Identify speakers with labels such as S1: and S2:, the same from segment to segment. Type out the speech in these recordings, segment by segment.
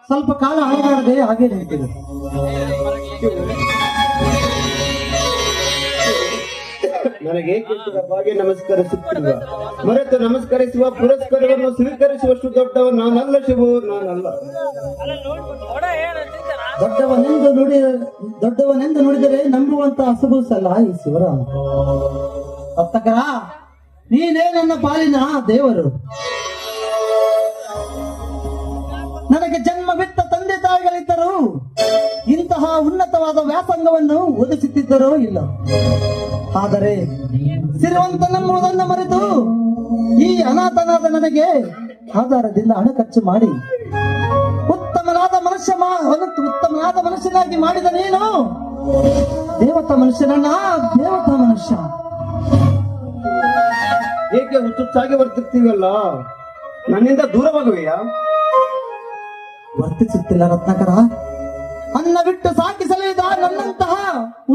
S1: ಸ್ವಲ್ಪ ಕಾಲ ಅಳಗಾಡದೆ ಹಾಗೆ ನಿಂತಿದೆ.
S2: ನನಗೆ ಭಾಗ್ಯ ನಮಸ್ಕರಿಸುತ್ತಿರುವ ಮರೆತು ನಮಸ್ಕರಿಸುವ ಪುರಸ್ಕಾರವನ್ನು ಸ್ವೀಕರಿಸುವಷ್ಟು ದೊಡ್ಡವ ನಾನಲ್ಲ ಶಿವು, ನಾನಲ್ಲ.
S1: ದೊಡ್ಡವನೆಂದು ನುಡಿದರೆ ನಂಬುವಂತ ಹಸುಗೂಸಲ್ಲ ಈ ಶಿವರಾಮ. ಭಕ್ತಕರ, ನೀನೇ ನನ್ನ ಪಾಲಿನ ದೇವರು. ನನಗೆ ಜನ್ಮ ಬಿಟ್ಟ ತಂದೆ ತಾಯಿಗಳಿದ್ದರು ಇಂತಹ ಉನ್ನತವಾದ ವ್ಯಾಸಂಗವನ್ನು ಒದಗಿಸುತ್ತಿದ್ದರೋ ಇಲ್ಲ. ಆದರೆ ಸಿರಿವಂತ ನಂಬುವುದನ್ನು ಮರೆತು ಈ ಅನಾಥನಾದ ನನಗೆ ಆಧಾರದಿಂದ ಹಣ ಖರ್ಚು ಮಾಡಿ ಉತ್ತಮನಾದ ಮನುಷ್ಯನಾಗಿ ಮಾಡಿದ ನೀನು ದೇವತಾ ಮನುಷ್ಯನನ್ನ, ದೇವತಾ ಮನುಷ್ಯ.
S2: ಏಕೆ ಹುಚ್ಚುಚ್ಚಾಗಿ ವರ್ತಿಸ್ತೀವಲ್ಲ, ನನ್ನಿಂದ ದೂರವಾಗುವೆಯಾ?
S1: ವರ್ತಿಸುತ್ತಿಲ್ಲ ರತ್ನಾಕರ. ಅನ್ನ ಬಿಟ್ಟು ಸಾಕಿ ಸಲಹಿದ ನನ್ನಂತಹ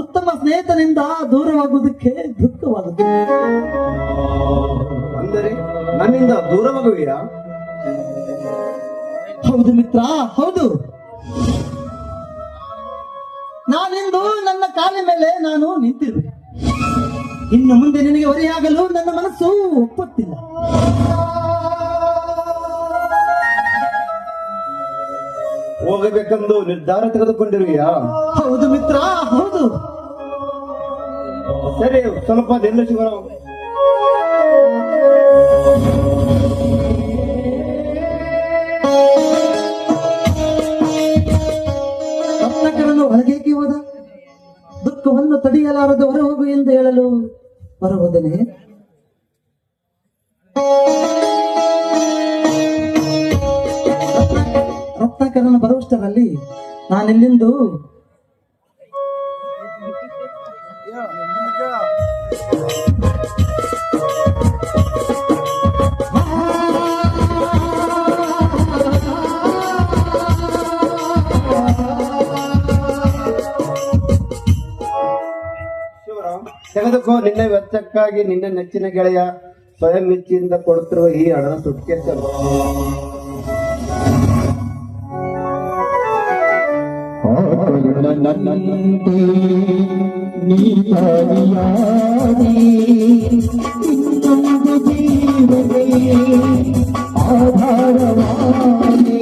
S1: ಉತ್ತಮ ಸ್ನೇಹಿತನಿಂದ ದೂರವಾಗುವುದಕ್ಕೆ ದುಃಖವಾಗುತ್ತದೆ.
S2: ಅಂದರೆ ನನ್ನಿಂದ ದೂರವಾಗುವೆಯಾ?
S1: ಹೌದು ಮಿತ್ರ, ಹೌದು. ನಾನಿಂದು ನನ್ನ ಕಾಲ ಮೇಲೆ ನಾನು ನಿಂತಿರುವೆ. ಇನ್ನು ಮುಂದೆ ನಿನಗೆ ಹೊರೆಯಾಗಲು ನನ್ನ ಮನಸ್ಸು ಒಪ್ಪುತ್ತಿಲ್ಲ.
S2: ಹೋಗಬೇಕೆಂದು ನಿರ್ಧಾರ ತೆಗೆದುಕೊಂಡಿರುವೆಯಾ?
S1: ಹೌದು ಮಿತ್ರ, ಹೌದು.
S2: ಸರಿ, ಸ್ವಲ್ಪ ನಿಲ್ಲು ಶಿವರಾಮ್.
S1: ರತ್ನಾಕರನು ಹೊರಗೇಕೆ ಹೋದ? ದುಃಖವನ್ನು ತಡೆಯಲಾರದೆ ಹೊರ ಹೋಗು ಎಂದು ಹೇಳಲು ಹೊರಹೋದನೆ. ರತ್ನಾಕರನು ಬರುವಷ್ಟರಲ್ಲಿ ನಾನಿಲ್ಲಿಂದು
S2: ತೆಗೆದುಕೋ. ನಿನ್ನ ವೆಚ್ಚಕ್ಕಾಗಿ ನಿನ್ನ ನೆಚ್ಚಿನ ಗೆಳೆಯ ಸ್ವಯಂ ಇಚ್ಛೆಯಿಂದ ಕೊಡುತ್ತಿರುವ ಈ ಹಣದ ಸುಟ್ಕೇಸ್.
S1: ಆಧಾರವಾದಿ